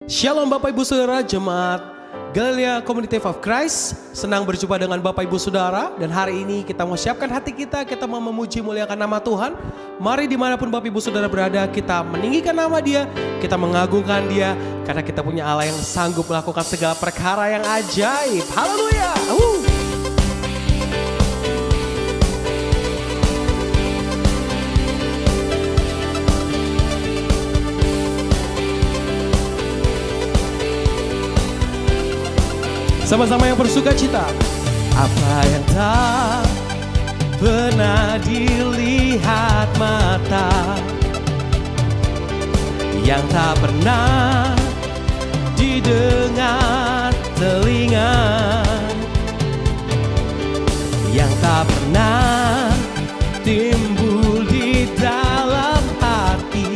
Shalom Bapak Ibu Saudara Jemaat Galilea Community of Christ. Senang berjumpa dengan Bapak Ibu Saudara. Dan hari ini kita mau siapkan hati kita mau memuji muliakan nama Tuhan. Mari dimanapun Bapak Ibu Saudara berada, kita meninggikan nama Dia, kita mengagungkan Dia, karena kita punya Allah yang sanggup melakukan segala perkara yang ajaib. Haleluya. Sama-sama yang bersuka cita. Apa yang tak pernah dilihat mata, yang tak pernah didengar telinga, yang tak pernah timbul di dalam hati,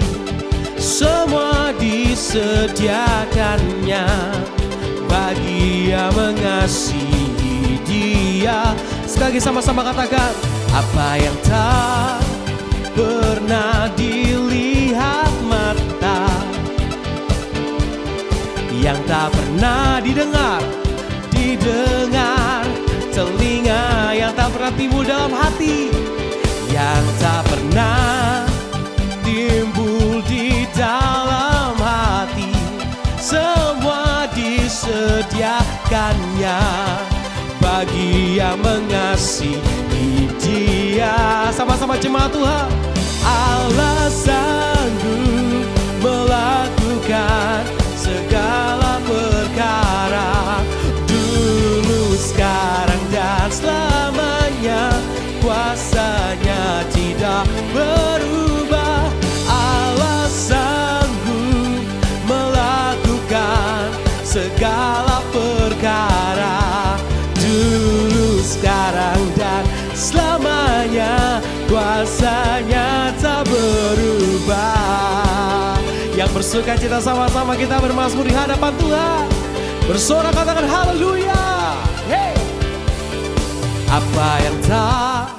semua disediakannya bagi yang mengasihi Dia. Sekali lagi sama-sama katakan, apa yang tak pernah dilihat mata, yang tak pernah didengar telinga, yang tak pernah timbul dalam hati, yang tak pernah timbul di dalam hati, semua disediakannya bagi yang mengasihi Dia. Sama-sama jemaat Tuhan. Allah sanggup melakukan segala perkara, dulu, sekarang, dan selamanya. Kuasanya tidak berubah. Allah sanggup melakukan segala perkara, dulu, sekarang, dan selamanya. Kuasanya tak berubah. Yang bersuka cita sama-sama kita bermazmur di hadapan Tuhan, bersorak katakan haleluya. Hey. Apa yang tak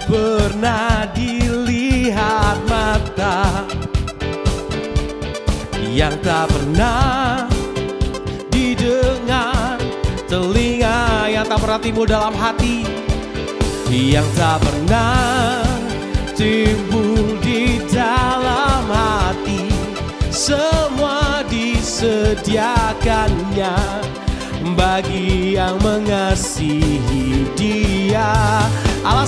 pernah dilihat mata, yang tak pernah didengar telinga, yang tak pernah timbul dalam hati, yang tak pernah timbul di dalam hati, semua disediakannya bagi yang mengasihi Dia. Allah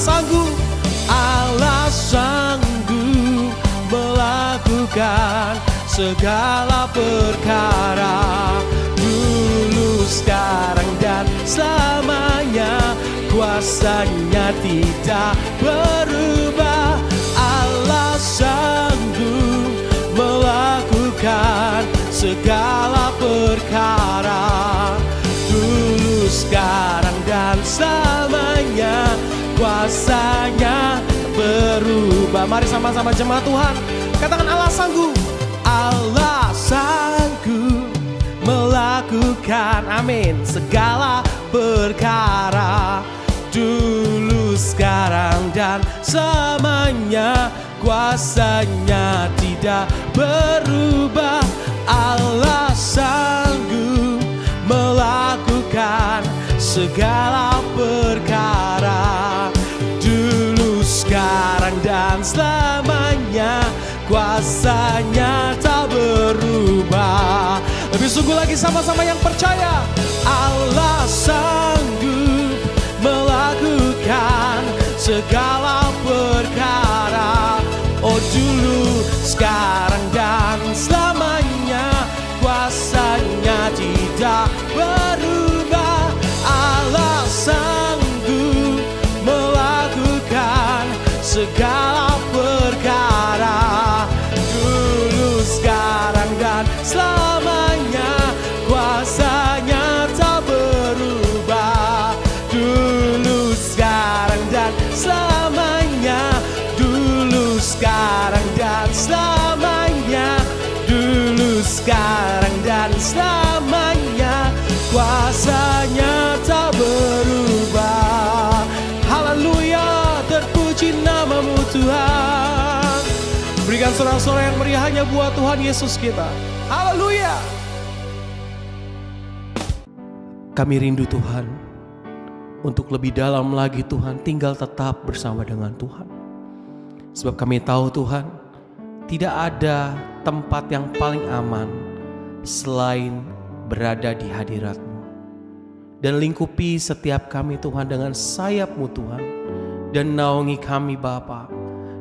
sanggup melakukan segala perkara, dulu, sekarang, dan selamanya. Kuasanya tidak berubah. Allah sanggup melakukan segala perkara, dulu, sekarang, dan selamanya. Kuasanya berubah. Mari sama-sama jemaat Tuhan katakan, Allah sanggup. Allah sanggup melakukan, amin, segala perkara, dulu, sekarang, dan selamanya. Kuasanya tidak berubah. Allah sanggup melakukan segala perkara, dulu, sekarang, dan selamanya. Kuasanya tak berubah. Lebih sungguh lagi sama-sama yang percaya. Allah sanggup melakukan segala perkara, oh, dulu, sekarang, dan selamanya. Kuasanya tidak berubah. Allah sanggup melakukan segala perkara, dulu, sekarang, dan selamanya. Kuasanya tak berubah, dulu, sekarang, dan selamanya. Dulu, sekarang, dan selamanya. Dulu, sekarang, dan selamanya. Kuasanya tak berubah. Haleluya, terpuji nama-Mu Tuhan. Berikan sorak-sorai yang meriah hanya buat Tuhan Yesus kita. Haleluya. Kami rindu Tuhan untuk lebih dalam lagi Tuhan tinggal tetap bersama dengan Tuhan. Sebab kami tahu Tuhan, tidak ada tempat yang paling aman selain berada di hadirat-Mu. Dan lingkupi setiap kami Tuhan dengan sayap-Mu Tuhan, dan naungi kami Bapa.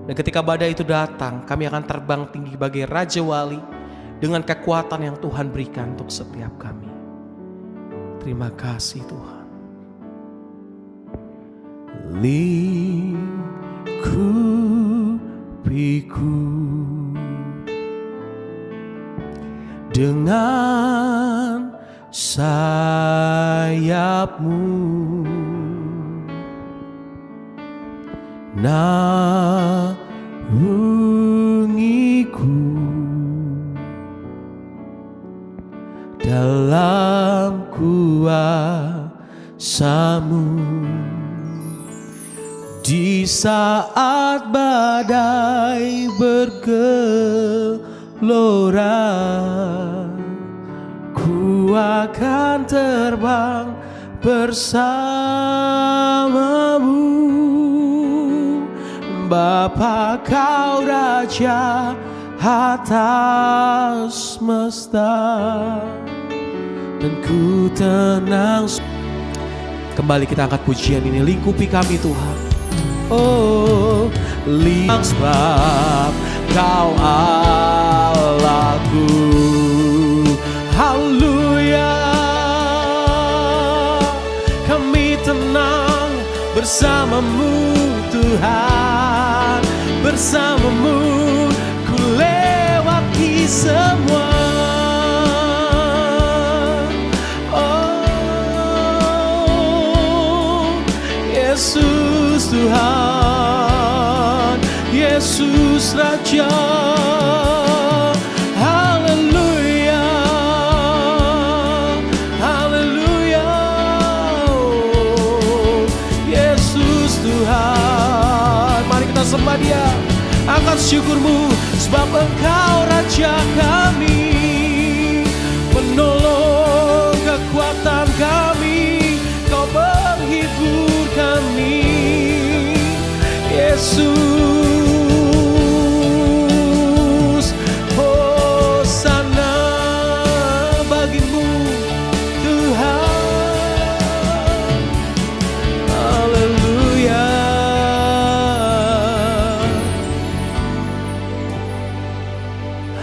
Dan ketika badai itu datang, kami akan terbang tinggi bagai Raja Wali dengan kekuatan yang Tuhan berikan untuk setiap kami. Terima kasih Tuhan. Lingkupiku dengan sayap-Mu, naungiku dalam kuasa-Mu. Di saat badai bergelora, ku akan terbang bersama-Mu. Bapa, Kau Raja atas semesta, dan ku tenang. Kembali kita angkat pujian ini. Lingkupi kami Tuhan. Oh, sebab Kau Allahku. Haleluya. Kami tenang bersama-Mu Tuhan. Bersama-Mu ku lewati semua. Oh, Yesus Tuhan, Yesus Raja. Haleluya, haleluya. Oh, Yesus Tuhan. Mari kita sembah Dia. Angkat syukur-Mu, sebab Engkau Raja kami, penolong kekuatan kami, Kau menghibur kami. Yesus, hosana bagi-Mu Tuhan. Haleluya.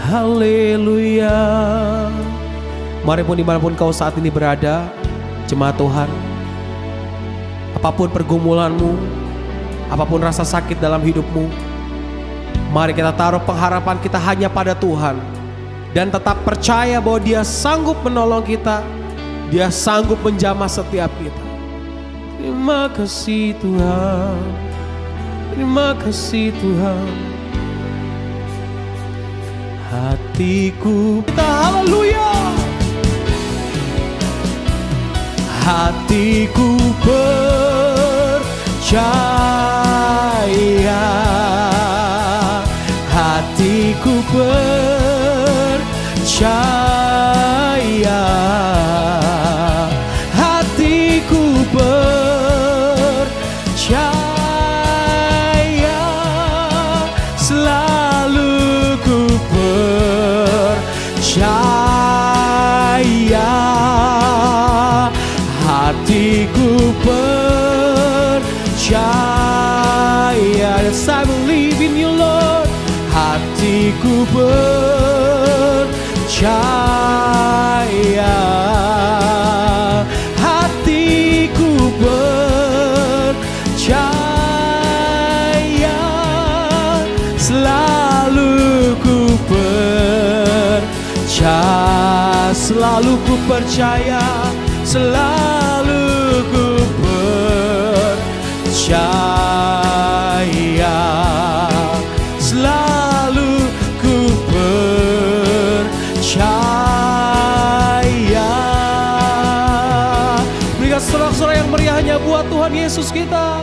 Haleluya. Mari pun dimanapun kau saat ini berada, jemaat Tuhan, apapun pergumulanmu, apapun rasa sakit dalam hidupmu, mari kita taruh pengharapan kita hanya pada Tuhan. Dan tetap percaya bahwa Dia sanggup menolong kita, Dia sanggup menjamah setiap kita. Terima kasih Tuhan, terima kasih Tuhan. Hatiku, kita haleluya. Hatiku percaya, hatiku percaya, hatiku percaya, selalu ku percaya, hatiku percaya. Yes, I believe in You Lord. Hatiku percaya, hatiku percaya, selalu ku percaya, selalu ku percaya, selalu ku percaya, selalu ku percaya. Berikan sorak-sorak yang meriah hanya buat Tuhan Yesus kita.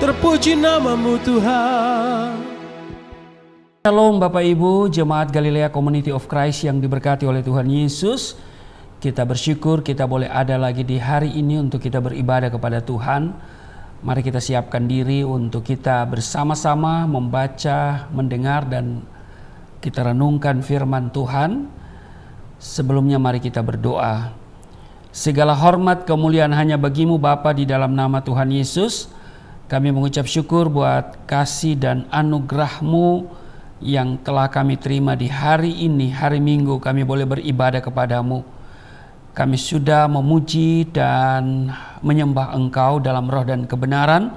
Terpuji nama-Mu Tuhan. Shalom Bapak Ibu, Jemaat Galilea Community of Christ yang diberkati oleh Tuhan Yesus. Kita bersyukur kita boleh ada lagi di hari ini untuk kita beribadah kepada Tuhan. Mari kita siapkan diri untuk kita bersama-sama membaca, mendengar, dan kita renungkan firman Tuhan. Sebelumnya mari kita berdoa. Segala hormat kemuliaan hanya bagimu Bapa, di dalam nama Tuhan Yesus. Kami mengucap syukur buat kasih dan anugerah-Mu yang telah kami terima di hari ini, hari Minggu kami boleh beribadah kepadamu. Kami sudah memuji dan menyembah Engkau dalam roh dan kebenaran.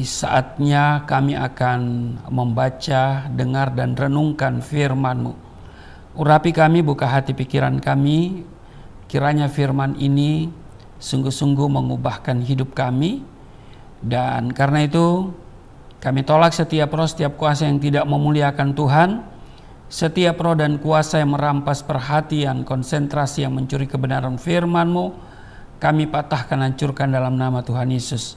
Saatnya kami akan membaca, dengar dan renungkan firman-Mu. Urapi kami, buka hati pikiran kami. Kiranya firman ini sungguh-sungguh mengubahkan hidup kami. Dan karena itu kami tolak setiap roh, setiap kuasa yang tidak memuliakan Tuhan. Setiap roh dan kuasa yang merampas perhatian, konsentrasi yang mencuri kebenaran firman-Mu, kami patahkan, hancurkan dalam nama Tuhan Yesus.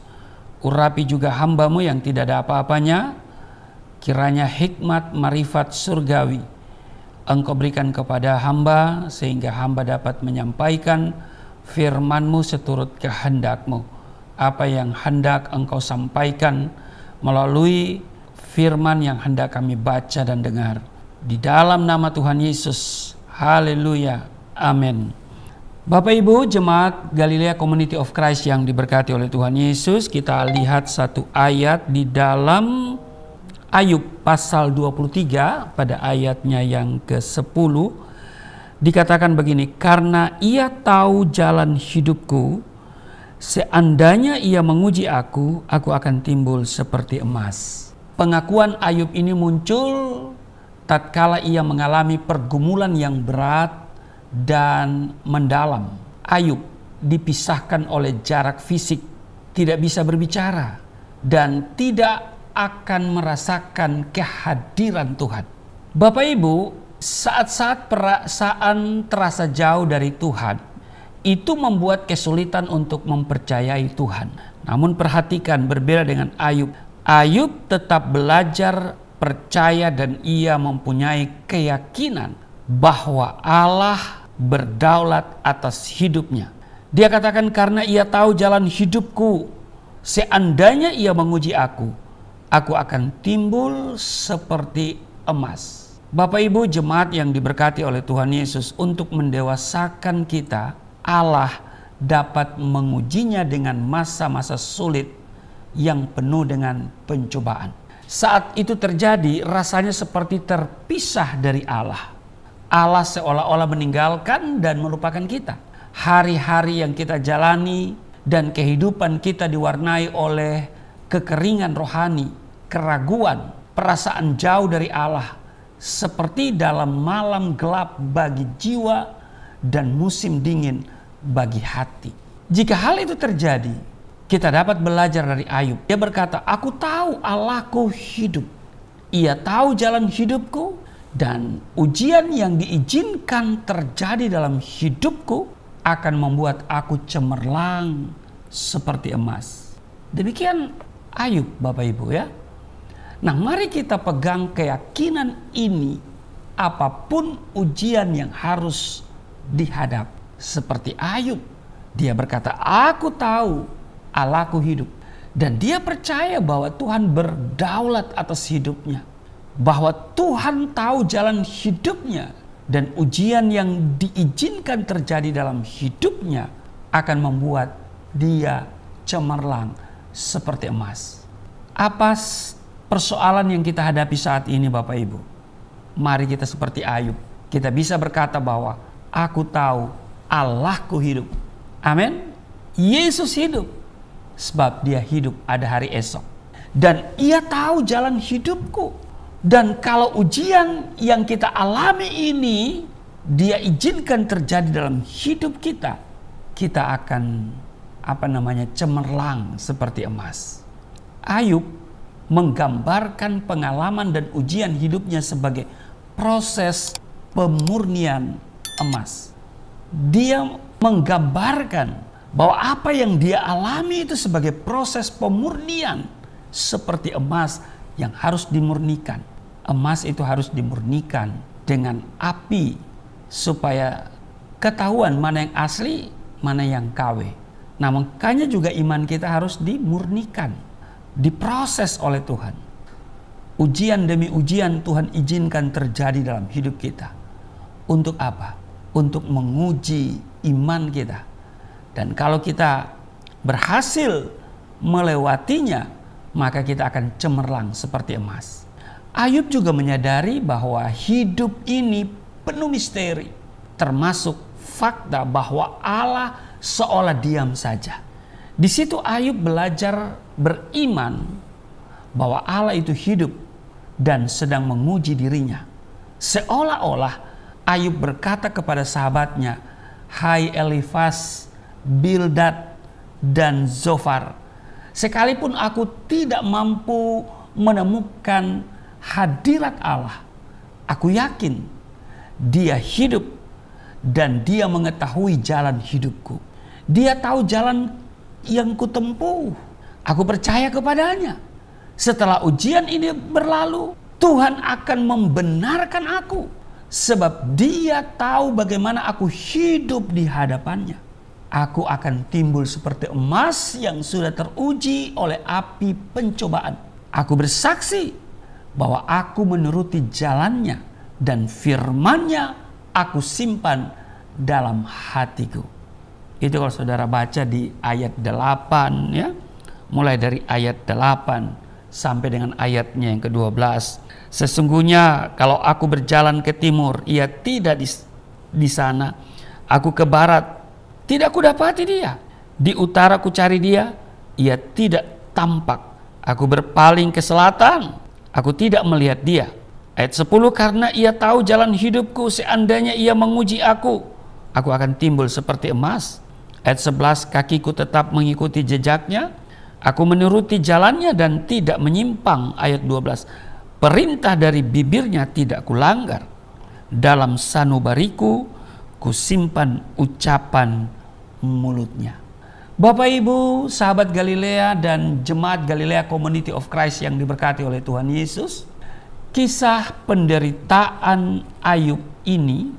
Urapi juga hamba-Mu yang tidak ada apa-apanya. Kiranya hikmat, marifat surgawi Engkau berikan kepada hamba, sehingga hamba dapat menyampaikan firman-Mu seturut kehendak-Mu. Apa yang hendak Engkau sampaikan melalui firman yang hendak kami baca dan dengar. Di dalam nama Tuhan Yesus. Haleluya. Amin. Bapak Ibu jemaat Galilea Community of Christ yang diberkati oleh Tuhan Yesus, kita lihat satu ayat di dalam Ayub pasal 23 pada ayatnya yang ke-10. Dikatakan begini, karena ia tahu jalan hidupku, seandainya ia menguji aku akan timbul seperti emas. Pengakuan Ayub ini muncul tatkala ia mengalami pergumulan yang berat dan mendalam. Ayub dipisahkan oleh jarak fisik, tidak bisa berbicara, dan tidak akan merasakan kehadiran Tuhan. Bapak Ibu, saat-saat perasaan terasa jauh dari Tuhan, itu membuat kesulitan untuk mempercayai Tuhan. Namun perhatikan, berbeda dengan Ayub. Ayub tetap belajar percaya dan ia mempunyai keyakinan bahwa Allah berdaulat atas hidupnya. Dia katakan, karena ia tahu jalan hidupku, seandainya ia menguji aku akan timbul seperti emas. Bapak Ibu jemaat yang diberkati oleh Tuhan Yesus, untuk mendewasakan kita, Allah dapat mengujinya dengan masa-masa sulit yang penuh dengan pencobaan. Saat itu terjadi, rasanya seperti terpisah dari Allah. Allah seolah-olah meninggalkan dan melupakan kita. Hari-hari yang kita jalani dan kehidupan kita diwarnai oleh kekeringan rohani, keraguan, perasaan jauh dari Allah, seperti dalam malam gelap bagi jiwa dan musim dingin bagi hati. Jika hal itu terjadi, kita dapat belajar dari Ayub. Dia berkata, aku tahu Allahku hidup. Ia tahu jalan hidupku, dan ujian yang diizinkan terjadi dalam hidupku akan membuat aku cemerlang seperti emas. Demikian Ayub, Bapak Ibu ya. Nah, mari kita pegang keyakinan ini apapun ujian yang harus dihadap. Seperti Ayub, dia berkata, aku tahu Allahku hidup. Dan dia percaya bahwa Tuhan berdaulat atas hidupnya. Bahwa Tuhan tahu jalan hidupnya. Dan ujian yang diizinkan terjadi dalam hidupnya akan membuat dia cemerlang seperti emas. Apa persoalan yang kita hadapi saat ini Bapak Ibu? Mari kita seperti Ayub. Kita bisa berkata bahwa aku tahu Allahku hidup. Amin. Yesus hidup. Sebab dia hidup ada hari esok. Dan ia tahu jalan hidupku. Dan kalau ujian yang kita alami ini dia izinkan terjadi dalam hidup kita, kita akan cemerlang seperti emas. Ayub menggambarkan pengalaman dan ujian hidupnya sebagai proses pemurnian emas. Dia menggambarkan bahwa apa yang dia alami itu sebagai proses pemurnian seperti emas yang harus dimurnikan. Emas itu harus dimurnikan dengan api supaya ketahuan mana yang asli, mana yang KW. Nah, makanya juga iman kita harus dimurnikan, diproses oleh Tuhan. Ujian demi ujian Tuhan izinkan terjadi dalam hidup kita. Untuk apa? Untuk menguji iman kita. Dan kalau kita berhasil melewatinya, maka kita akan cemerlang seperti emas. Ayub juga menyadari bahwa hidup ini penuh misteri, termasuk fakta bahwa Allah seolah diam saja. Di situ Ayub belajar beriman bahwa Allah itu hidup dan sedang menguji dirinya. Seolah-olah Ayub berkata kepada sahabatnya, "Hai Elifas, Bildad, dan Zofar, sekalipun aku tidak mampu menemukan hadirat Allah, aku yakin Dia hidup dan Dia mengetahui jalan hidupku. Dia tahu jalan yang kutempuh. Aku percaya kepadanya. Setelah ujian ini berlalu, Tuhan akan membenarkan aku, sebab Dia tahu bagaimana aku hidup di hadapannya. Aku akan timbul seperti emas yang sudah teruji oleh api pencobaan. Aku bersaksi bahwa aku menuruti jalannya dan firman-Nya aku simpan dalam hatiku." Itu kalau saudara baca di ayat 8 ya. Mulai dari ayat 8 sampai dengan ayatnya yang ke-12. "Sesungguhnya kalau aku berjalan ke timur, Ia tidak di sana. Aku ke barat, tidak kudapati Dia. Di utara ku cari Dia, Ia tidak tampak. Aku berpaling ke selatan, aku tidak melihat Dia." Ayat 10, "Karena Ia tahu jalan hidupku, seandainya Ia menguji aku akan timbul seperti emas." Ayat 11, "Kakiku tetap mengikuti jejaknya, aku menuruti jalannya dan tidak menyimpang." Ayat 12, "Perintah dari bibirnya tidak kulanggar, dalam sanubariku kusimpan ucapan mulutnya." Bapak Ibu, sahabat Galilea dan jemaat Galilea Community of Christ yang diberkati oleh Tuhan Yesus, kisah penderitaan Ayub ini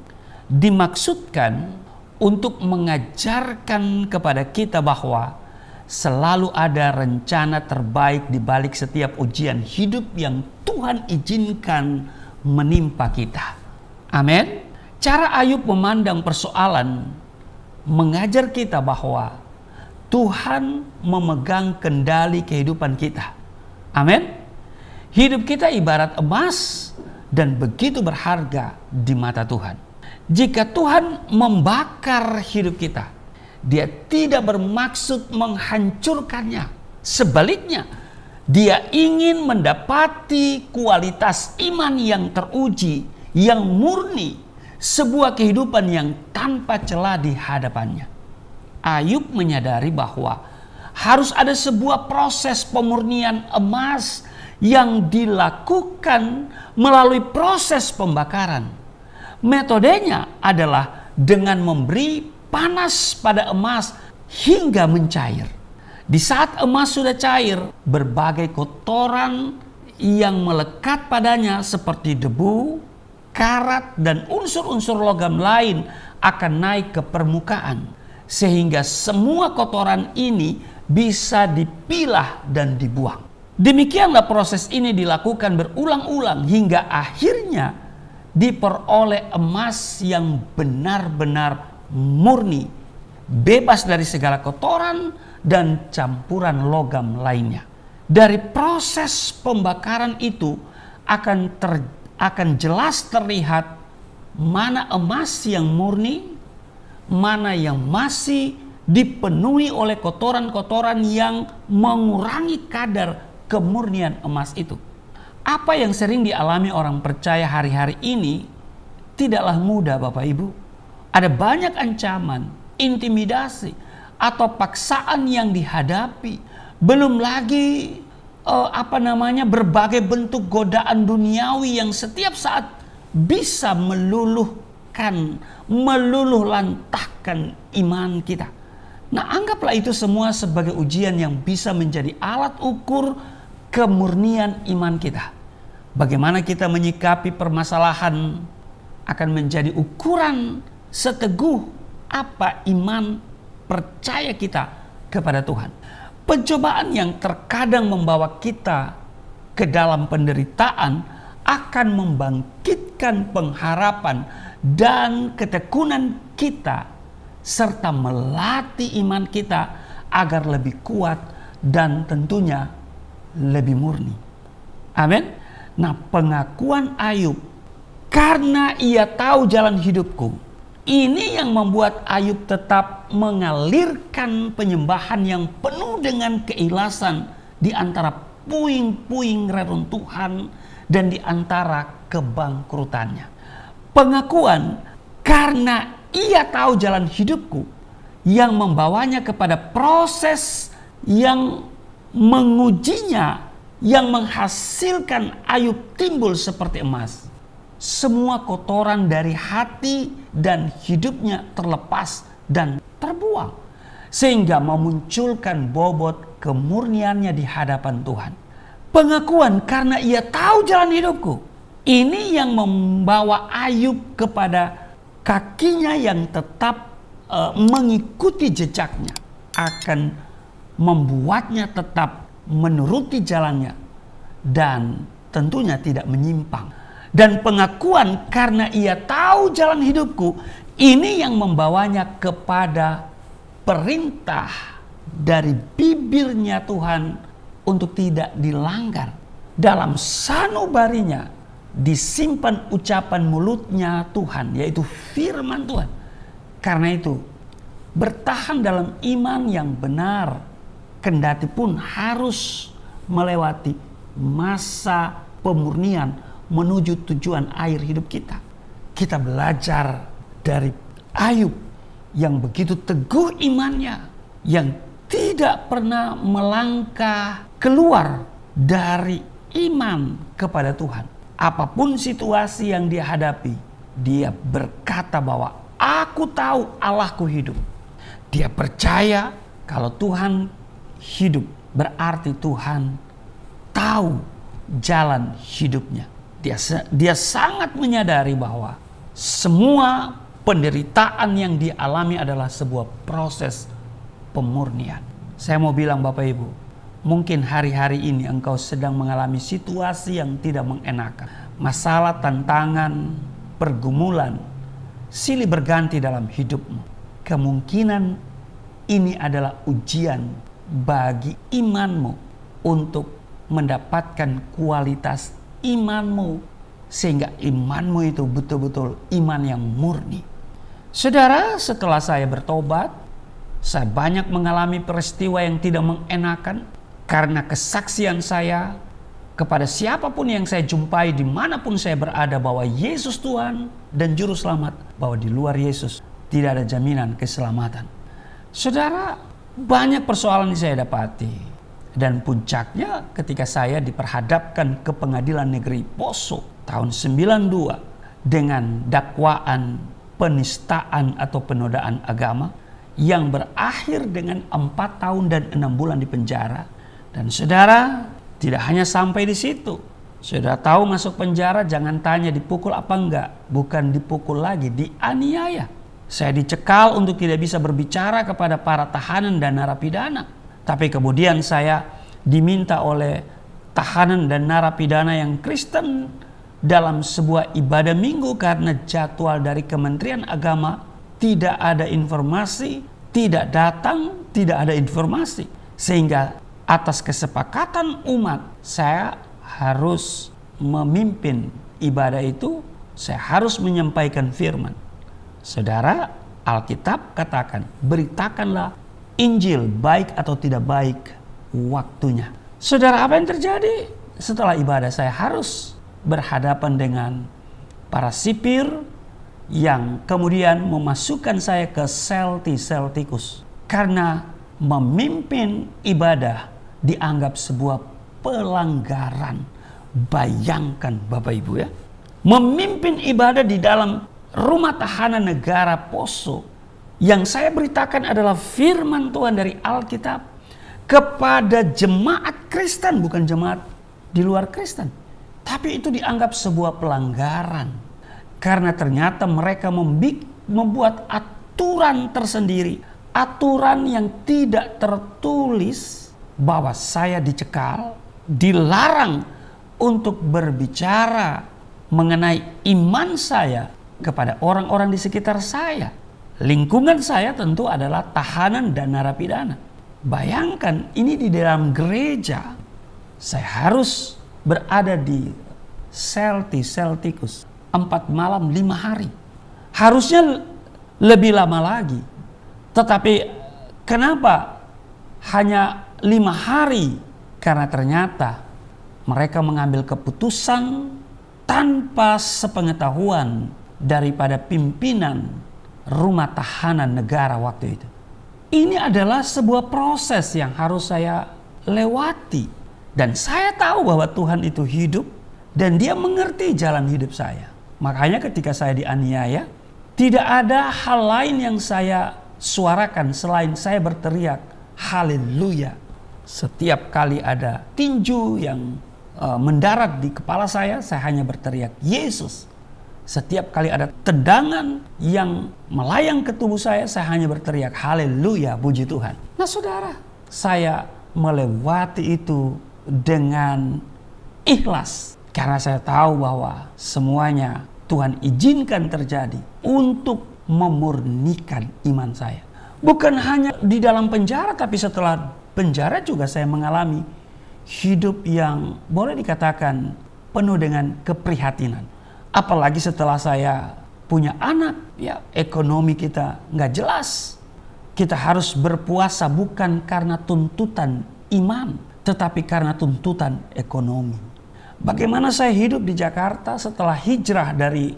dimaksudkan untuk mengajarkan kepada kita bahwa selalu ada rencana terbaik di balik setiap ujian hidup yang Tuhan izinkan menimpa kita. Amin. Cara Ayub memandang persoalan mengajar kita bahwa Tuhan memegang kendali kehidupan kita. Amin. Hidup kita ibarat emas dan begitu berharga di mata Tuhan. Jika Tuhan membakar hidup kita, Dia tidak bermaksud menghancurkannya. Sebaliknya, Dia ingin mendapati kualitas iman yang teruji, yang murni, sebuah kehidupan yang tanpa celah di hadapannya. Ayub menyadari bahwa harus ada sebuah proses pemurnian emas yang dilakukan melalui proses pembakaran. Metodenya adalah dengan memberi panas pada emas hingga mencair. Di saat emas sudah cair, berbagai kotoran yang melekat padanya seperti debu, karat, dan unsur-unsur logam lain akan naik ke permukaan. Sehingga semua kotoran ini bisa dipilah dan dibuang. Demikianlah proses ini dilakukan berulang-ulang hingga akhirnya diperoleh emas yang benar-benar murni, bebas dari segala kotoran dan campuran logam lainnya. Dari proses pembakaran itu akan jelas terlihat mana emas yang murni, mana yang masih dipenuhi oleh kotoran-kotoran yang mengurangi kadar kemurnian emas itu. Apa yang sering dialami orang percaya hari-hari ini tidaklah mudah, Bapak Ibu. Ada banyak ancaman, intimidasi, atau paksaan yang dihadapi. Belum lagi berbagai bentuk godaan duniawi yang setiap saat bisa meluluh lantahkan iman kita. Nah, anggaplah itu semua sebagai ujian yang bisa menjadi alat ukur kemurnian iman kita. Bagaimana kita menyikapi permasalahan akan menjadi ukuran seteguh apa iman percaya kita kepada Tuhan. Pencobaan yang terkadang membawa kita ke dalam penderitaan akan membangkitkan pengharapan dan ketekunan kita, serta melatih iman kita agar lebih kuat dan tentunya lebih murni. Amin. Nah, pengakuan Ayub, karena ia tahu jalan hidupku, ini yang membuat Ayub tetap mengalirkan penyembahan yang penuh dengan keikhlasan di antara puing-puing reruntuhan dan di antara kebangkrutannya. Pengakuan karena ia tahu jalan hidupku yang membawanya kepada proses yang mengujinya, yang menghasilkan Ayub timbul seperti emas. Semua kotoran dari hati dan hidupnya terlepas dan terbuang, sehingga memunculkan bobot kemurniannya di hadapan Tuhan. Pengakuan karena ia tahu jalan hidupku, ini yang membawa Ayub kepada kakinya yang tetap mengikuti jejaknya, akan membuatnya tetap menuruti jalannya dan tentunya tidak menyimpang. Dan pengakuan karena ia tahu jalan hidupku, ini yang membawanya kepada perintah dari bibirnya Tuhan untuk tidak dilanggar. Dalam sanubarinya disimpan ucapan mulutnya Tuhan, yaitu firman Tuhan. Karena itu bertahan dalam iman yang benar, kendati pun harus melewati masa pemurnian menuju tujuan akhir hidup kita. Kita belajar dari Ayub yang begitu teguh imannya, yang tidak pernah melangkah keluar dari iman kepada Tuhan. Apapun situasi yang dia hadapi, dia berkata bahwa aku tahu Allahku hidup. Dia percaya kalau Tuhan hidup, berarti Tuhan tahu jalan hidupnya. Dia sangat menyadari bahwa semua penderitaan yang dialami adalah sebuah proses pemurnian. Saya mau bilang Bapak Ibu, mungkin hari-hari ini engkau sedang mengalami situasi yang tidak mengenakan. Masalah, tantangan, pergumulan silih berganti dalam hidupmu. Kemungkinan ini adalah ujian bagi imanmu untuk mendapatkan kualitas imanmu, sehingga imanmu itu betul-betul iman yang murni. Saudara, setelah saya bertobat, saya banyak mengalami peristiwa yang tidak mengenakan karena kesaksian saya kepada siapapun yang saya jumpai, dimanapun saya berada, bahwa Yesus Tuhan dan Juru Selamat, bahwa di luar Yesus tidak ada jaminan keselamatan. Saudara, banyak persoalan yang saya dapati. Dan puncaknya ketika saya diperhadapkan ke Pengadilan Negeri Poso tahun 92 dengan dakwaan penistaan atau penodaan agama yang berakhir dengan 4 tahun dan 6 bulan di penjara. Dan saudara, tidak hanya sampai di situ. Saudara tahu masuk penjara jangan tanya dipukul apa enggak. Bukan dipukul lagi, dianiaya. Saya dicekal untuk tidak bisa berbicara kepada para tahanan dan narapidana. Tapi kemudian saya diminta oleh tahanan dan narapidana yang Kristen dalam sebuah ibadah minggu karena jadwal dari Kementerian Agama tidak ada informasi, tidak datang, tidak ada informasi. Sehingga atas kesepakatan umat saya harus memimpin ibadah itu, saya harus menyampaikan firman. Saudara, Alkitab katakan, beritakanlah Injil baik atau tidak baik waktunya. Saudara, apa yang terjadi? Setelah ibadah saya harus berhadapan dengan para sipir yang kemudian memasukkan saya ke sel tikus. Karena memimpin ibadah dianggap sebuah pelanggaran. Bayangkan Bapak Ibu ya. Memimpin ibadah di dalam rumah tahanan negara Poso. Yang saya beritakan adalah firman Tuhan dari Alkitab kepada jemaat Kristen, bukan jemaat di luar Kristen. Tapi itu dianggap sebuah pelanggaran. Karena ternyata mereka membuat aturan tersendiri, aturan yang tidak tertulis bahwa saya dicekal, dilarang untuk berbicara mengenai iman saya kepada orang-orang di sekitar saya. Lingkungan saya tentu adalah tahanan dan narapidana. Bayangkan ini di dalam gereja, saya harus berada di sel tikus 4 malam 5 hari. Harusnya lebih lama lagi. Tetapi kenapa hanya 5 hari? Karena ternyata mereka mengambil keputusan tanpa sepengetahuan daripada pimpinan rumah tahanan negara waktu itu. Ini adalah sebuah proses yang harus saya lewati. Dan saya tahu bahwa Tuhan itu hidup dan Dia mengerti jalan hidup saya. Makanya ketika saya dianiaya, tidak ada hal lain yang saya suarakan selain saya berteriak haleluya. Setiap kali ada tinju yang mendarat di kepala saya hanya berteriak Yesus. Setiap kali ada tendangan yang melayang ke tubuh saya hanya berteriak haleluya, puji Tuhan. Nah saudara, saya melewati itu dengan ikhlas. Karena saya tahu bahwa semuanya Tuhan izinkan terjadi untuk memurnikan iman saya. Bukan hanya di dalam penjara, tapi setelah penjara juga saya mengalami hidup yang boleh dikatakan penuh dengan keprihatinan. Apalagi setelah saya punya anak, ya ekonomi kita nggak jelas. Kita harus berpuasa bukan karena tuntutan iman, tetapi karena tuntutan ekonomi. Bagaimana saya hidup di Jakarta setelah hijrah dari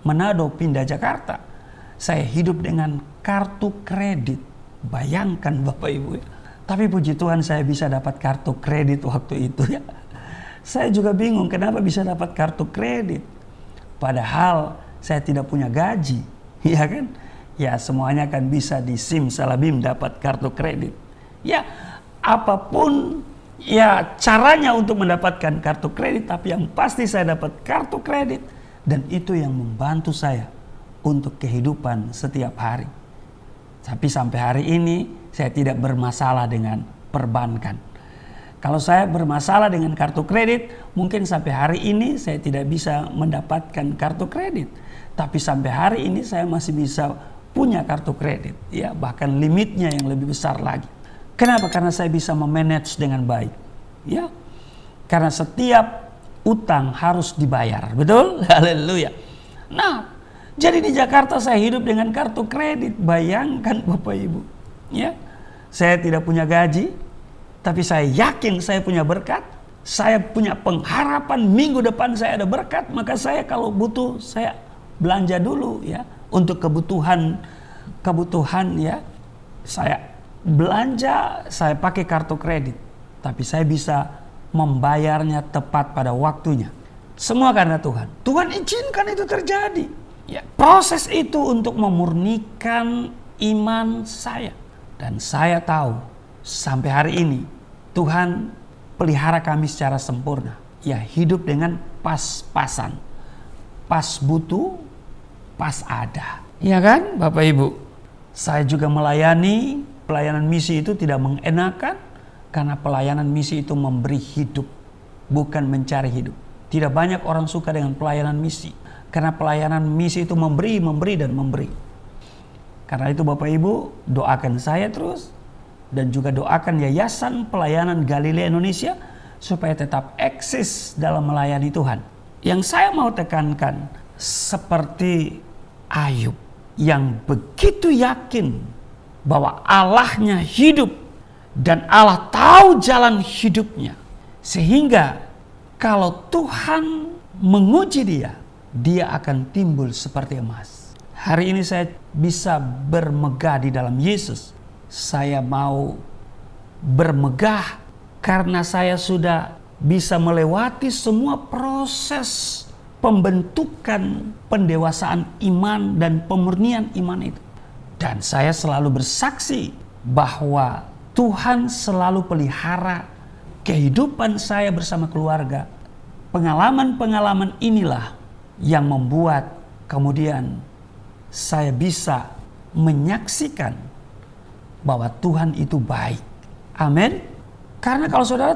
Manado pindah Jakarta? Saya hidup dengan kartu kredit. Bayangkan Bapak Ibu ya. Tapi puji Tuhan saya bisa dapat kartu kredit waktu itu ya. Saya juga bingung kenapa bisa dapat kartu kredit. Padahal saya tidak punya gaji, ya kan? Ya semuanya kan bisa di Simsalabim dapat kartu kredit. Ya apapun ya caranya untuk mendapatkan kartu kredit, tapi yang pasti saya dapat kartu kredit. Dan itu yang membantu saya untuk kehidupan setiap hari. Tapi sampai hari ini saya tidak bermasalah dengan perbankan. Kalau saya bermasalah dengan kartu kredit, mungkin sampai hari ini saya tidak bisa mendapatkan kartu kredit. Tapi sampai hari ini saya masih bisa punya kartu kredit. Ya, bahkan limitnya yang lebih besar lagi. Kenapa? Karena saya bisa memanage dengan baik. Ya, karena setiap utang harus dibayar. Betul? Haleluya. Nah, jadi di Jakarta saya hidup dengan kartu kredit. Bayangkan Bapak Ibu. Ya, saya tidak punya gaji. Tapi saya yakin saya punya berkat. Saya punya pengharapan minggu depan saya ada berkat. Maka saya kalau butuh saya belanja dulu ya. Untuk kebutuhan ya. Saya belanja, saya pakai kartu kredit. Tapi saya bisa membayarnya tepat pada waktunya. Semua karena Tuhan. Tuhan izinkan itu terjadi. Ya, proses itu untuk memurnikan iman saya. Dan saya tahu sampai hari ini Tuhan pelihara kami secara sempurna. Ya hidup dengan pas-pasan. Pas butuh, pas ada. Ya kan Bapak Ibu? Saya juga melayani. Pelayanan misi itu tidak mengenakan. Karena pelayanan misi itu memberi hidup. Bukan mencari hidup. Tidak banyak orang suka dengan pelayanan misi. Karena pelayanan misi itu memberi, dan memberi. Karena itu Bapak Ibu doakan saya terus. Dan juga doakan Yayasan Pelayanan Galilea Indonesia supaya tetap eksis dalam melayani Tuhan. Yang saya mau tekankan seperti Ayub yang begitu yakin bahwa Allahnya hidup dan Allah tahu jalan hidupnya. Sehingga kalau Tuhan menguji dia akan timbul seperti emas. Hari ini saya bisa bermegah di dalam Yesus. Saya mau bermegah karena saya sudah bisa melewati semua proses pembentukan pendewasaan iman dan pemurnian iman itu. Dan saya selalu bersaksi bahwa Tuhan selalu pelihara kehidupan saya bersama keluarga. Pengalaman-pengalaman inilah yang membuat kemudian saya bisa menyaksikan bahwa Tuhan itu baik. Amin. Karena kalau saudara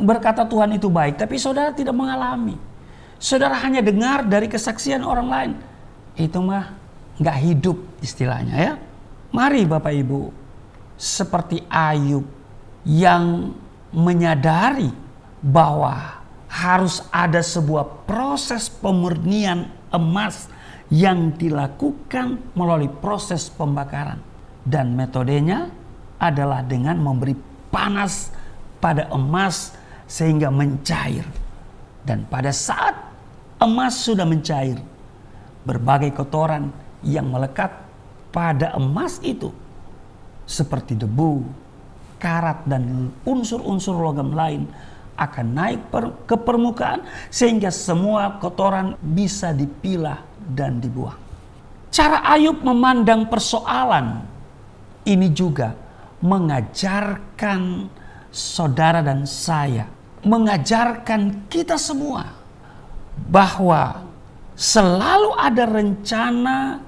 berkata Tuhan itu baik, tapi saudara tidak mengalami, saudara hanya dengar dari kesaksian orang lain, itu mah nggak hidup istilahnya ya. Mari Bapak Ibu, seperti Ayub yang menyadari bahwa harus ada sebuah proses pemurnian emas yang dilakukan melalui proses pembakaran. Dan metodenya adalah dengan memberi panas pada emas sehingga mencair. Dan pada saat emas sudah mencair, berbagai kotoran yang melekat pada emas itu seperti debu, karat dan unsur-unsur logam lain akan naik ke permukaan sehingga semua kotoran bisa dipilah dan dibuang. Cara Ayub memandang persoalan ini juga mengajarkan saudara dan saya, mengajarkan kita semua bahwa selalu ada rencana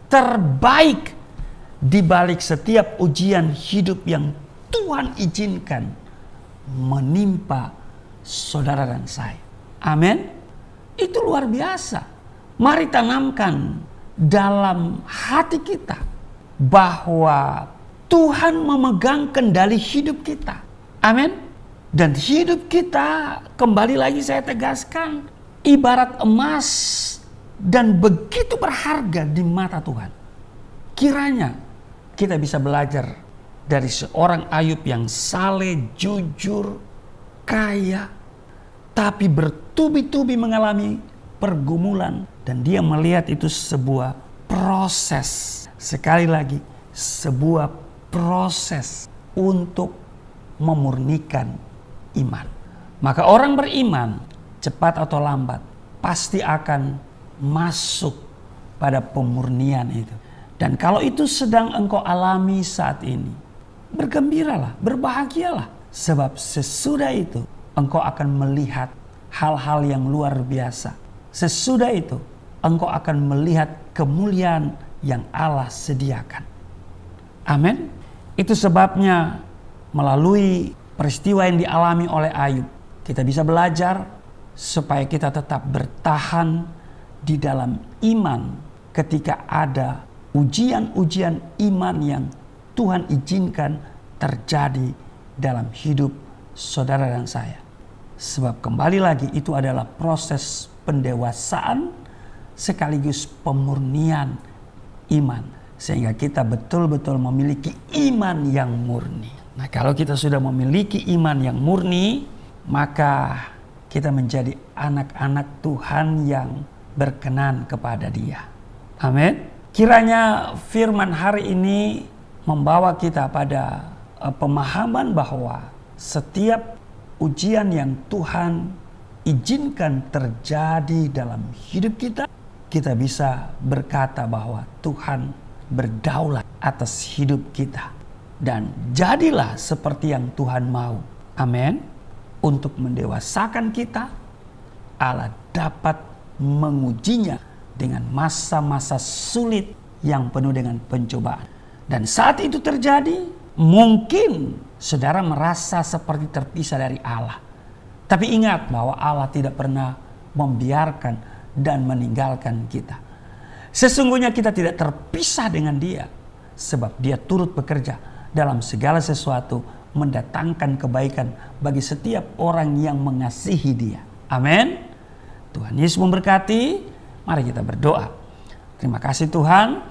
terbaik di balik setiap ujian hidup yang Tuhan izinkan menimpa saudara dan saya. Amin. Itu luar biasa. Mari tanamkan dalam hati kita bahwa Tuhan memegang kendali hidup kita. Amin. Dan hidup kita, kembali lagi saya tegaskan, ibarat emas dan begitu berharga di mata Tuhan. Kiranya kita bisa belajar dari seorang Ayub yang saleh, jujur, kaya, tapi bertubi-tubi mengalami pergumulan. Dan dia melihat itu sebuah proses. Sekali lagi, sebuah proses untuk memurnikan iman. Maka orang beriman, cepat atau lambat, pasti akan masuk pada pemurnian itu. Dan kalau itu sedang engkau alami saat ini, bergembiralah, berbahagialah. Sebab sesudah itu engkau akan melihat hal-hal yang luar biasa. Sesudah itu engkau akan melihat kemuliaan yang Allah sediakan. Amin. Itu sebabnya melalui peristiwa yang dialami oleh Ayub, kita bisa belajar supaya kita tetap bertahan di dalam iman ketika ada ujian-ujian iman yang Tuhan izinkan terjadi dalam hidup saudara dan saya. Sebab kembali lagi itu adalah proses pendewasaan sekaligus pemurnian iman. Sehingga kita betul-betul memiliki iman yang murni. Nah, kalau kita sudah memiliki iman yang murni, maka kita menjadi anak-anak Tuhan yang berkenan kepada Dia. Amin. Kiranya firman hari ini membawa kita pada pemahaman bahwa setiap ujian yang Tuhan izinkan terjadi dalam hidup kita, kita bisa berkata bahwa Tuhan berdaulat atas hidup kita. Dan jadilah seperti yang Tuhan mau. Amin. Untuk mendewasakan kita, Allah dapat mengujinya dengan masa-masa sulit yang penuh dengan pencobaan. Dan saat itu terjadi, mungkin saudara merasa seperti terpisah dari Allah. Tapi ingat bahwa Allah tidak pernah membiarkan dan meninggalkan kita. Sesungguhnya kita tidak terpisah dengan Dia, sebab Dia turut bekerja dalam segala sesuatu, mendatangkan kebaikan bagi setiap orang yang mengasihi Dia. Amin. Tuhan Yesus memberkati. Mari kita berdoa. Terima kasih Tuhan.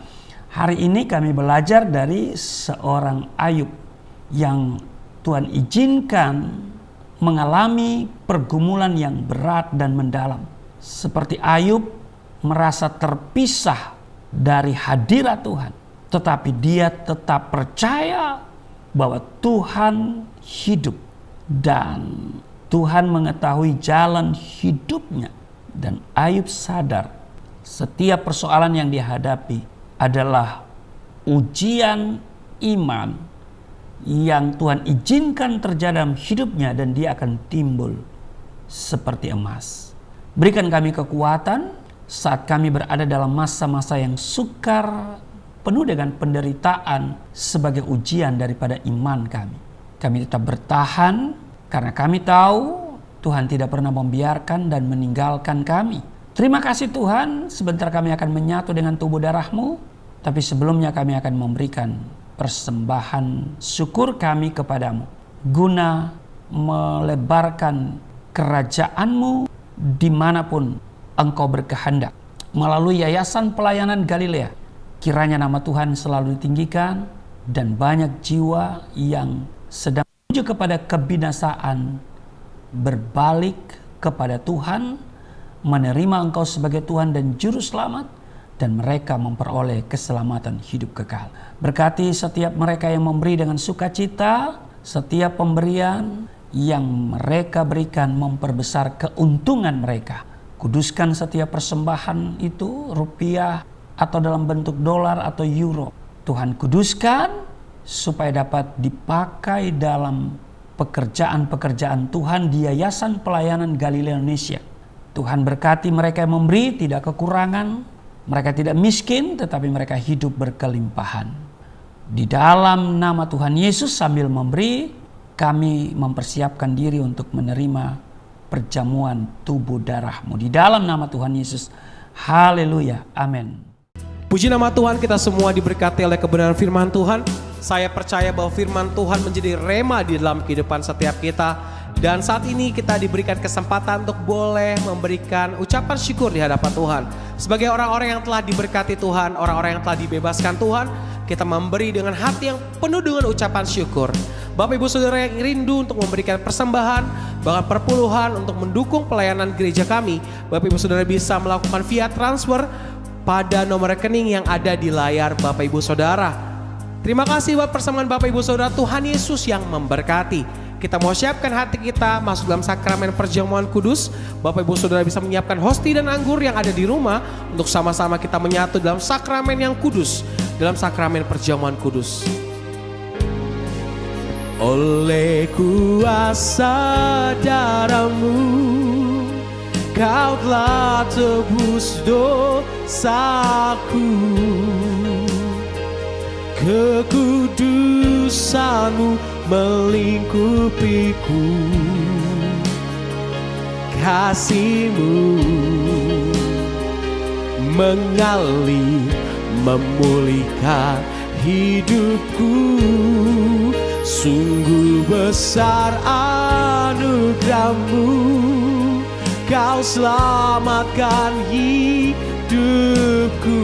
Hari ini kami belajar dari seorang Ayub yang Tuhan izinkan mengalami pergumulan yang berat dan mendalam. Seperti Ayub merasa terpisah dari hadirat Tuhan. Tetapi dia tetap percaya bahwa Tuhan hidup. Dan Tuhan mengetahui jalan hidupnya. Dan Ayub sadar setiap persoalan yang dihadapi adalah ujian iman yang Tuhan izinkan terjadi dalam hidupnya, dan dia akan timbul seperti emas. Berikan kami kekuatan saat kami berada dalam masa-masa yang sukar, penuh dengan penderitaan sebagai ujian daripada iman kami. Kami tetap bertahan karena kami tahu Tuhan tidak pernah membiarkan dan meninggalkan kami. Terima kasih Tuhan, sebentar kami akan menyatu dengan tubuh darah-Mu, tapi sebelumnya kami akan memberikan persembahan syukur kami kepadamu, guna melebarkan kerajaan-Mu dimanapun Engkau berkehendak. Melalui Yayasan Pelayanan Galilea, kiranya nama Tuhan selalu ditinggikan dan banyak jiwa yang sedang menuju kepada kebinasaan berbalik kepada Tuhan, menerima Engkau sebagai Tuhan dan Juru Selamat, dan mereka memperoleh keselamatan hidup kekal. Berkati setiap mereka yang memberi dengan sukacita, setiap pemberian yang mereka berikan memperbesar keuntungan mereka. Kuduskan setiap persembahan itu, rupiah atau dalam bentuk dolar atau euro. Tuhan kuduskan supaya dapat dipakai dalam pekerjaan-pekerjaan Tuhan di Yayasan Pelayanan Galilea Indonesia. Tuhan berkati mereka yang memberi, tidak kekurangan. Mereka tidak miskin, tetapi mereka hidup berkelimpahan. Di dalam nama Tuhan Yesus sambil memberi, kami mempersiapkan diri untuk menerima perjamuan tubuh darah-Mu. Di dalam nama Tuhan Yesus. Haleluya. Amin. Puji nama Tuhan, kita semua diberkati oleh kebenaran firman Tuhan. Saya percaya bahwa firman Tuhan menjadi rema di dalam kehidupan setiap kita. Dan saat ini kita diberikan kesempatan untuk boleh memberikan ucapan syukur di hadapan Tuhan. Sebagai orang-orang yang telah diberkati Tuhan, orang-orang yang telah dibebaskan Tuhan, kita memberi dengan hati yang penuh dengan ucapan syukur. Bapak Ibu Saudara yang rindu untuk memberikan persembahan, bahkan perpuluhan untuk mendukung pelayanan gereja kami, Bapak Ibu Saudara bisa melakukan via transfer pada nomor rekening yang ada di layar Bapak Ibu Saudara. Terima kasih buat persembahan Bapak Ibu Saudara. Tuhan Yesus yang memberkati. Kita mau siapkan hati kita masuk dalam sakramen perjamuan kudus. Bapak Ibu Saudara bisa menyiapkan hosti dan anggur yang ada di rumah untuk sama-sama kita menyatu dalam sakramen yang kudus, dalam sakramen perjamuan kudus. Oleh kuasa darah-Mu, Kau telah tebus dosaku. Kekudusan-Mu melingkupiku. Kasih-Mu mengalir memulihkan hidupku. Sungguh besar anugerah-Mu, Kau selamatkan hidupku.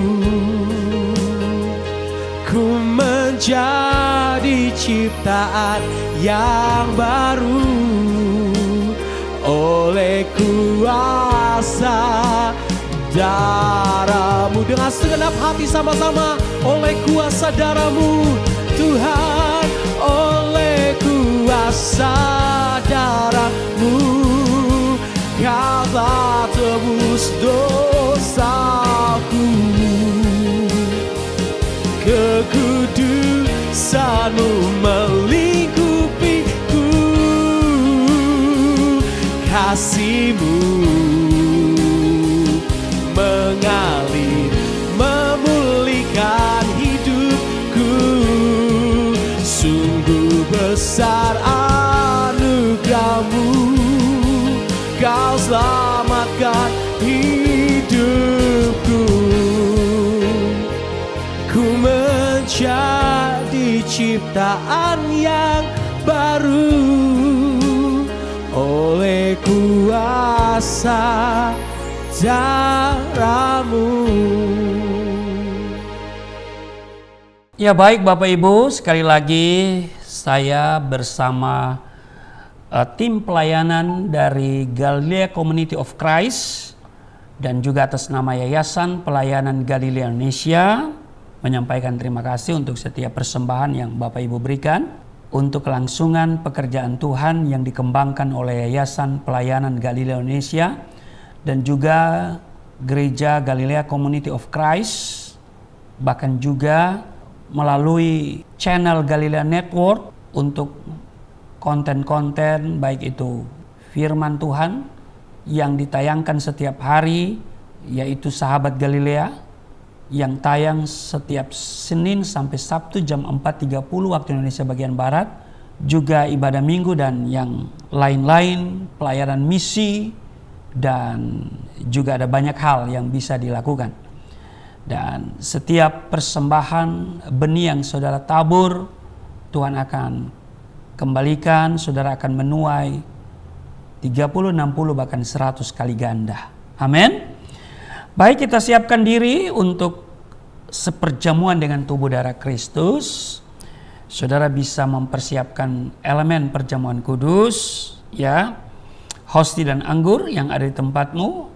Ku menjadi ciptaan yang baru oleh kuasa darah-Mu. Dengan segenap hati sama-sama, oleh kuasa darah-Mu Tuhan, oleh kuasa darah-Mu Kau telah tebus dosaku. Kekudusan-Mu melingkupiku. Kasih-Mu mengalir memulihkan hidupku. Sungguh besar anugerah-Mu, Kau selamatkan hidupku. Ku menjadi ciptaan yang baru oleh kuasa darah-Mu. Ya baik Bapak Ibu, sekali lagi saya bersama tim pelayanan dari Galilea Community of Christ dan juga atas nama Yayasan Pelayanan Galilea Indonesia menyampaikan terima kasih untuk setiap persembahan yang Bapak Ibu berikan untuk kelangsungan pekerjaan Tuhan yang dikembangkan oleh Yayasan Pelayanan Galilea Indonesia dan juga Gereja Galilea Community of Christ, bahkan juga melalui channel Galilea Network untuk konten-konten baik itu firman Tuhan yang ditayangkan setiap hari yaitu Sahabat Galilea, yang tayang setiap Senin sampai Sabtu jam 4.30 waktu Indonesia bagian Barat, juga ibadah minggu dan yang lain-lain, pelayanan misi, dan juga ada banyak hal yang bisa dilakukan. Dan setiap persembahan benih yang saudara tabur, Tuhan akan kembalikan, saudara akan menuai 30, 60, bahkan 100 kali ganda. Amin. Baik, kita siapkan diri untuk seperjamuan dengan tubuh darah Kristus. Saudara bisa mempersiapkan elemen perjamuan kudus, ya, hosti dan anggur yang ada di tempatmu.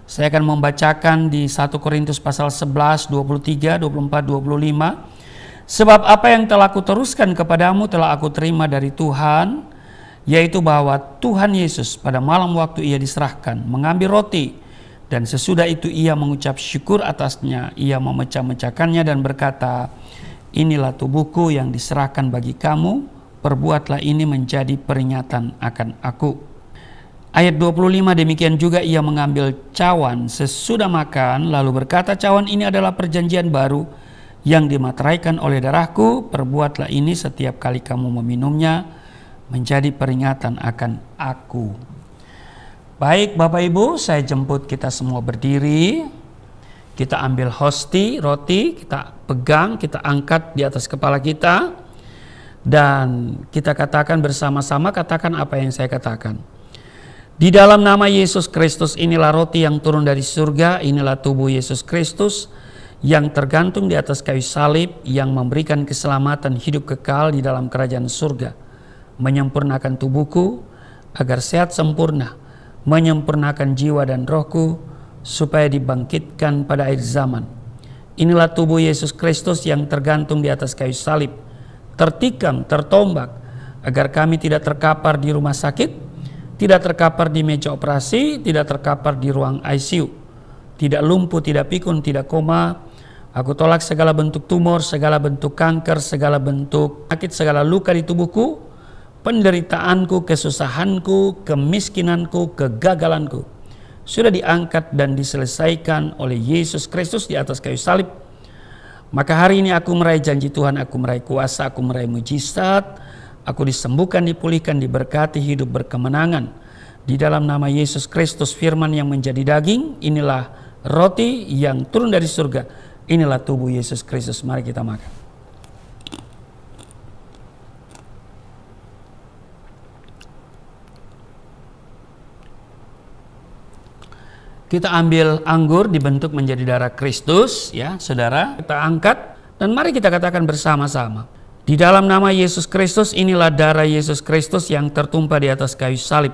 Saya akan membacakan di 1 Korintus pasal 11, 23, 24, 25. Sebab apa yang telah aku teruskan kepadamu telah aku terima dari Tuhan, yaitu bahwa Tuhan Yesus pada malam waktu ia diserahkan mengambil roti, dan sesudah itu ia mengucap syukur atasnya, ia memecah-mecahkannya dan berkata, inilah tubuhku yang diserahkan bagi kamu, perbuatlah ini menjadi peringatan akan aku. Ayat 25, demikian juga ia mengambil cawan sesudah makan, lalu berkata, cawan ini adalah perjanjian baru yang dimateraikan oleh darahku, perbuatlah ini setiap kali kamu meminumnya menjadi peringatan akan aku. Baik Bapak Ibu, saya jemput kita semua berdiri. Kita ambil hosti, roti, kita pegang, kita angkat di atas kepala kita, dan kita katakan bersama-sama, katakan apa yang saya katakan. Di dalam nama Yesus Kristus, inilah roti yang turun dari surga, inilah tubuh Yesus Kristus yang tergantung di atas kayu salib, yang memberikan keselamatan hidup kekal di dalam kerajaan surga, menyempurnakan tubuhku agar sehat sempurna, menyempurnakan jiwa dan rohku supaya dibangkitkan pada akhir zaman. Inilah tubuh Yesus Kristus yang tergantung di atas kayu salib, tertikam, tertombak, agar kami tidak terkapar di rumah sakit, tidak terkapar di meja operasi, tidak terkapar di ruang ICU, tidak lumpuh, tidak pikun, tidak koma. Aku tolak segala bentuk tumor, segala bentuk kanker, segala bentuk sakit, segala luka di tubuhku, penderitaanku, kesusahanku, kemiskinanku, kegagalanku sudah diangkat dan diselesaikan oleh Yesus Kristus di atas kayu salib. Maka hari ini aku meraih janji Tuhan, aku meraih kuasa, aku meraih mujizat. Aku disembuhkan, dipulihkan, diberkati, hidup berkemenangan. Di dalam nama Yesus Kristus, firman yang menjadi daging, inilah roti yang turun dari surga. Inilah tubuh Yesus Kristus. Mari kita makan. Kita ambil anggur dibentuk menjadi darah Kristus, ya saudara. Kita angkat dan mari kita katakan bersama-sama. Di dalam nama Yesus Kristus, inilah darah Yesus Kristus yang tertumpah di atas kayu salib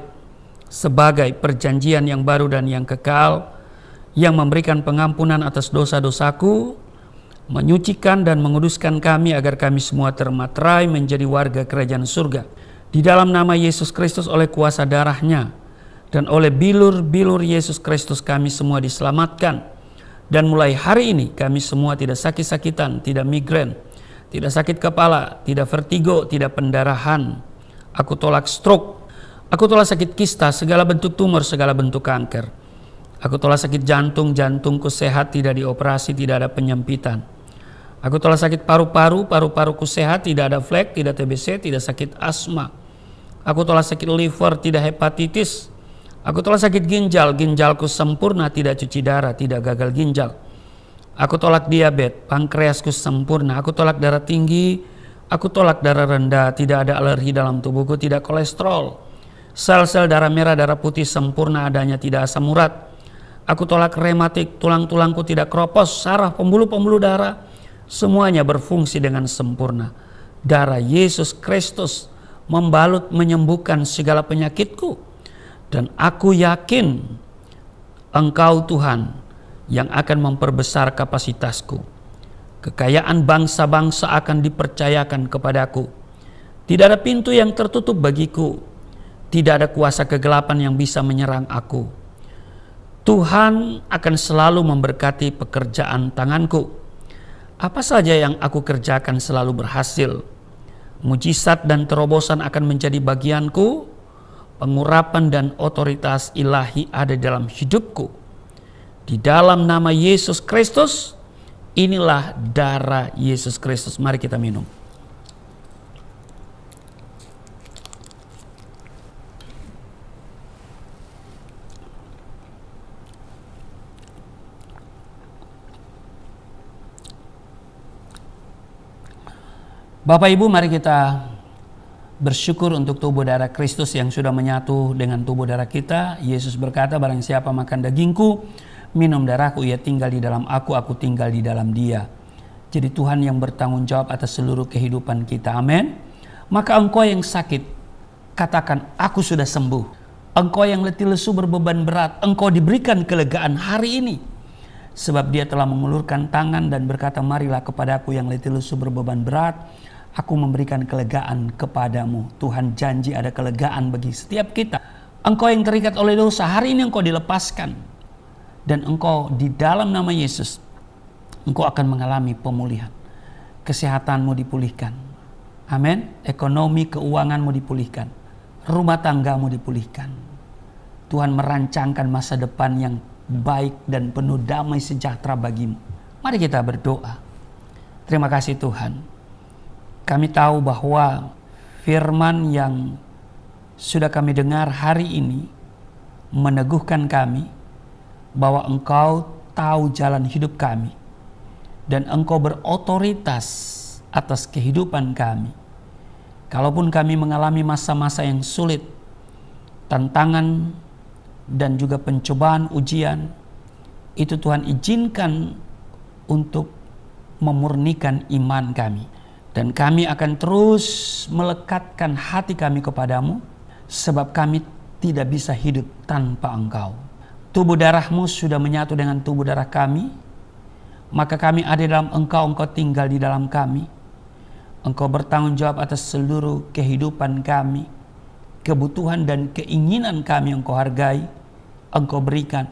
sebagai perjanjian yang baru dan yang kekal, yang memberikan pengampunan atas dosa-dosaku, menyucikan dan menguduskan kami agar kami semua termaterai menjadi warga kerajaan surga. Di dalam nama Yesus Kristus, oleh kuasa darahnya dan oleh bilur-bilur Yesus Kristus, kami semua diselamatkan. Dan mulai hari ini kami semua tidak sakit-sakitan, tidak migrain, tidak sakit kepala, tidak vertigo, tidak pendarahan. Aku tolak stroke, aku tolak sakit kista, segala bentuk tumor, segala bentuk kanker. Aku tolak sakit jantung, jantungku sehat, tidak dioperasi, tidak ada penyempitan. Aku tolak sakit paru-paru, paru-paruku sehat, tidak ada flek, tidak TBC, tidak sakit asma. Aku tolak sakit liver, tidak hepatitis. Aku tolak sakit ginjal, ginjalku sempurna, tidak cuci darah, tidak gagal ginjal. Aku tolak diabetes, pankreasku sempurna. Aku tolak darah tinggi, aku tolak darah rendah, tidak ada alergi dalam tubuhku, tidak kolesterol. Sel-sel darah merah, darah putih sempurna adanya, tidak asam urat. Aku tolak rematik, tulang-tulangku tidak kropos, saraf, pembuluh-pembuluh darah, semuanya berfungsi dengan sempurna. Darah Yesus Kristus membalut, menyembuhkan segala penyakitku. Dan aku yakin Engkau Tuhan yang akan memperbesar kapasitasku. Kekayaan bangsa-bangsa akan dipercayakan kepadaku. Tidak ada pintu yang tertutup bagiku. Tidak ada kuasa kegelapan yang bisa menyerang aku. Tuhan akan selalu memberkati pekerjaan tanganku. Apa saja yang aku kerjakan selalu berhasil. Mujizat dan terobosan akan menjadi bagianku. Pengurapan dan otoritas ilahi ada dalam hidupku. Di dalam nama Yesus Kristus, inilah darah Yesus Kristus. Mari kita minum. Bapak Ibu, mari kita bersyukur untuk tubuh darah Kristus yang sudah menyatu dengan tubuh darah kita. Yesus berkata, barang siapa makan dagingku, minum darahku, ia tinggal di dalam aku tinggal di dalam dia. Jadi Tuhan yang bertanggung jawab atas seluruh kehidupan kita. Amin. Maka engkau yang sakit, katakan, aku sudah sembuh. Engkau yang letih lesu berbeban berat, engkau diberikan kelegaan hari ini. Sebab dia telah mengulurkan tangan dan berkata, marilah kepadaku yang letih lesu berbeban berat, aku memberikan kelegaan kepadamu. Tuhan janji ada kelegaan bagi setiap kita. Engkau yang terikat oleh dosa, hari ini engkau dilepaskan. Dan engkau di dalam nama Yesus, engkau akan mengalami pemulihan. Kesehatanmu dipulihkan. Amin. Ekonomi keuanganmu dipulihkan. Rumah tanggamu dipulihkan. Tuhan merancangkan masa depan yang baik dan penuh damai sejahtera bagimu. Mari kita berdoa. Terima kasih Tuhan. Kami tahu bahwa firman yang sudah kami dengar hari ini meneguhkan kami bahwa Engkau tahu jalan hidup kami dan Engkau berotoritas atas kehidupan kami. Kalaupun kami mengalami masa-masa yang sulit, tantangan dan juga pencobaan ujian, itu Tuhan izinkan untuk memurnikan iman kami. Dan kami akan terus melekatkan hati kami kepadamu, sebab kami tidak bisa hidup tanpa Engkau. Tubuh darahmu sudah menyatu dengan tubuh darah kami, maka kami ada dalam Engkau, Engkau tinggal di dalam kami. Engkau bertanggung jawab atas seluruh kehidupan kami, kebutuhan dan keinginan kami Engkau hargai, Engkau berikan.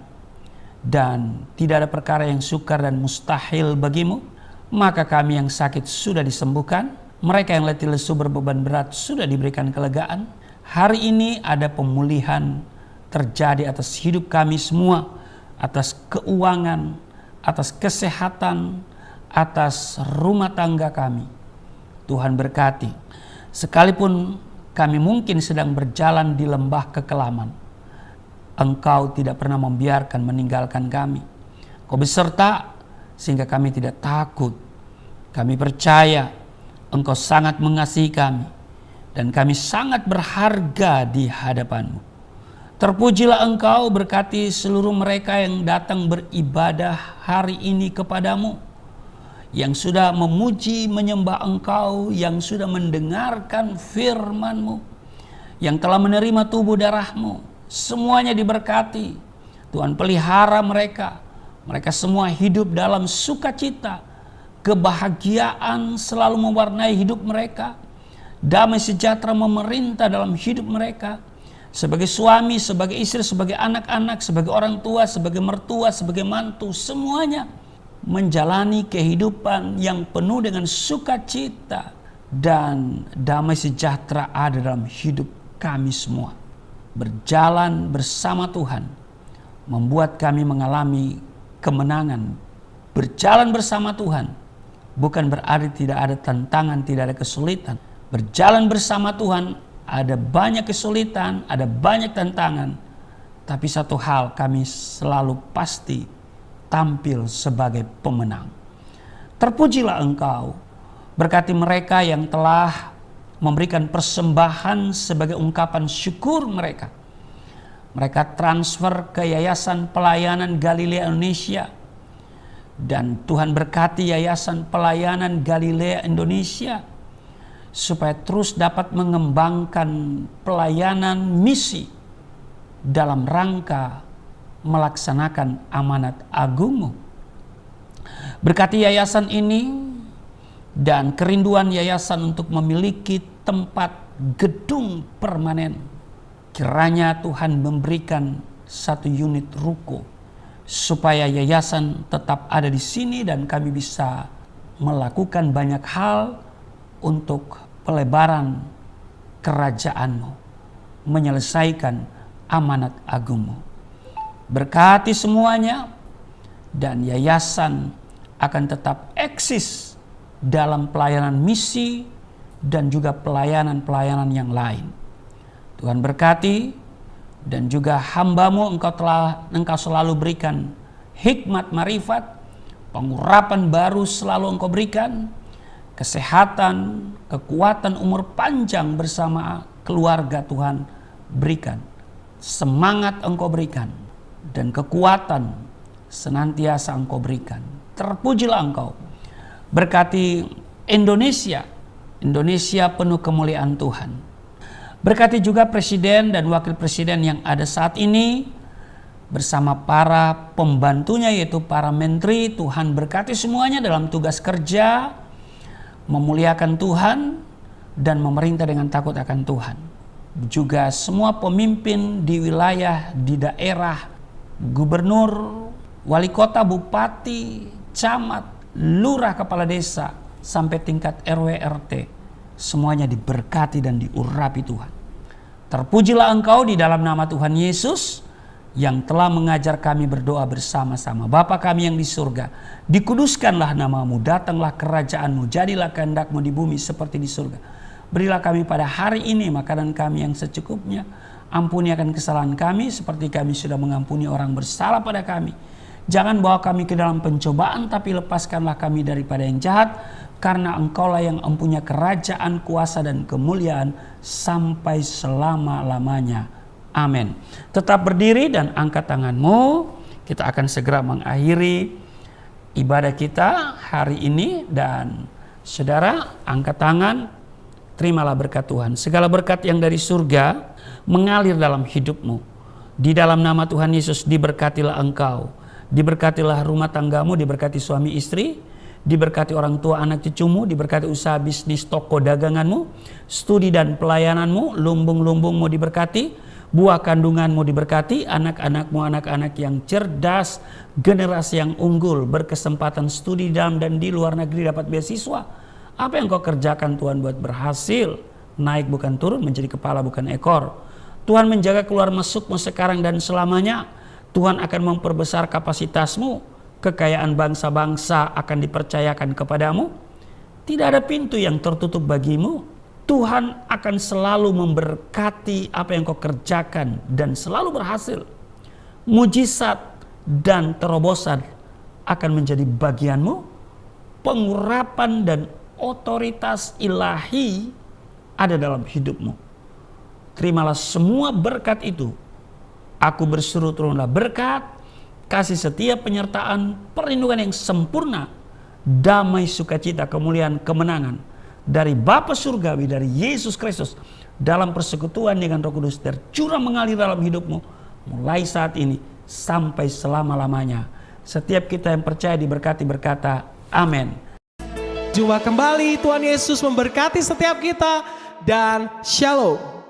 Dan tidak ada perkara yang sukar dan mustahil bagimu. Maka kami yang sakit sudah disembuhkan, mereka yang letih lesu berbeban berat sudah diberikan kelegaan. Hari ini ada pemulihan terjadi atas hidup kami semua, atas keuangan, atas kesehatan, atas rumah tangga kami. Tuhan berkati. Sekalipun kami mungkin sedang berjalan di lembah kekelaman, Engkau tidak pernah membiarkan meninggalkan kami. Kau beserta sehingga kami tidak takut. Kami percaya Engkau sangat mengasihi kami dan kami sangat berharga di hadapan-Mu. Terpujilah Engkau, berkati seluruh mereka yang datang beribadah hari ini kepadamu, yang sudah memuji menyembah Engkau, yang sudah mendengarkan firman-Mu, yang telah menerima tubuh darah-Mu. Semuanya diberkati. Tuhan pelihara mereka. Mereka semua hidup dalam sukacita. Kebahagiaan selalu mewarnai hidup mereka. Damai sejahtera memerintah dalam hidup mereka. Sebagai suami, sebagai istri, sebagai anak-anak, sebagai orang tua, sebagai mertua, sebagai mantu. Semuanya menjalani kehidupan yang penuh dengan sukacita. Dan damai sejahtera ada dalam hidup kami semua. Berjalan bersama Tuhan membuat kami mengalami kemenangan. Berjalan bersama Tuhan bukan berarti tidak ada tantangan, tidak ada kesulitan. Berjalan bersama Tuhan ada banyak kesulitan, ada banyak tantangan. Tapi satu hal, kami selalu pasti tampil sebagai pemenang. Terpujilah Engkau, berkati mereka yang telah memberikan persembahan sebagai ungkapan syukur mereka. Mereka transfer ke Yayasan Pelayanan Galilea Indonesia. Dan Tuhan berkati Yayasan Pelayanan Galilea Indonesia supaya terus dapat mengembangkan pelayanan misi dalam rangka melaksanakan amanat agung-Mu. Berkati yayasan ini dan kerinduan yayasan untuk memiliki tempat gedung permanen. Kiranya Tuhan memberikan satu unit ruko supaya yayasan tetap ada di sini dan kami bisa melakukan banyak hal untuk pelebaran kerajaan-Mu, menyelesaikan amanat agung-Mu. Berkati semuanya, dan yayasan akan tetap eksis dalam pelayanan misi dan juga pelayanan-pelayanan yang lain. Tuhan berkati, dan juga hamba-Mu Engkau selalu berikan hikmat marifat, pengurapan baru selalu Engkau berikan, kesehatan, kekuatan, umur panjang bersama keluarga Tuhan berikan, semangat Engkau berikan, dan kekuatan senantiasa Engkau berikan. Terpujilah Engkau. Berkati Indonesia penuh kemuliaan Tuhan. Berkati juga presiden dan wakil presiden yang ada saat ini bersama para pembantunya, yaitu para menteri. Tuhan berkati semuanya dalam tugas kerja, memuliakan Tuhan dan memerintah dengan takut akan Tuhan. Juga semua pemimpin di wilayah, di daerah, gubernur, wali kota, bupati, camat, lurah, kepala desa, sampai tingkat RW RT, semuanya diberkati dan diurapi Tuhan. Terpujilah Engkau di dalam nama Tuhan Yesus yang telah mengajar kami berdoa bersama-sama. Bapa kami yang di surga, dikuduskanlah nama-Mu, datanglah kerajaan-Mu, jadilah kehendak-Mu di bumi seperti di surga. Berilah kami pada hari ini makanan kami yang secukupnya. Ampuni akan kesalahan kami seperti kami sudah mengampuni orang bersalah pada kami. Jangan bawa kami ke dalam pencobaan, tapi lepaskanlah kami daripada yang jahat. Karena Engkaulah yang mempunyai kerajaan, kuasa, dan kemuliaan sampai selama-lamanya. Amin. Tetap berdiri dan angkat tanganmu. Kita akan segera mengakhiri ibadah kita hari ini. Dan saudara, angkat tangan, terimalah berkat Tuhan. Segala berkat yang dari surga mengalir dalam hidupmu. Di dalam nama Tuhan Yesus diberkatilah engkau. Diberkatilah rumah tanggamu, diberkati suami istri, diberkati orang tua anak cucumu, diberkati usaha bisnis toko daganganmu, studi dan pelayananmu, lumbung-lumbungmu diberkati, buah kandunganmu diberkati, anak-anakmu anak-anak yang cerdas, generasi yang unggul, berkesempatan studi dalam dan di luar negeri, dapat beasiswa. Apa yang kau kerjakan Tuhan buat berhasil, naik bukan turun, menjadi kepala bukan ekor. Tuhan menjaga keluar masukmu sekarang dan selamanya. Tuhan akan memperbesar kapasitasmu. Kekayaan bangsa-bangsa akan dipercayakan kepadamu. Tidak ada pintu yang tertutup bagimu. Tuhan akan selalu memberkati apa yang kau kerjakan dan selalu berhasil. Mujizat dan terobosan akan menjadi bagianmu. Pengurapan dan otoritas ilahi ada dalam hidupmu. Terimalah semua berkat itu. Aku berseru turunlah berkat, kasih setia, penyertaan, perlindungan yang sempurna, damai, sukacita, kemuliaan, kemenangan dari Bapa Surgawi, dari Yesus Kristus dalam persekutuan dengan Roh Kudus tercurah mengalir dalam hidupmu mulai saat ini sampai selama-lamanya. Setiap kita yang percaya diberkati berkata amin. Jumpa kembali, Tuhan Yesus memberkati setiap kita dan shalom.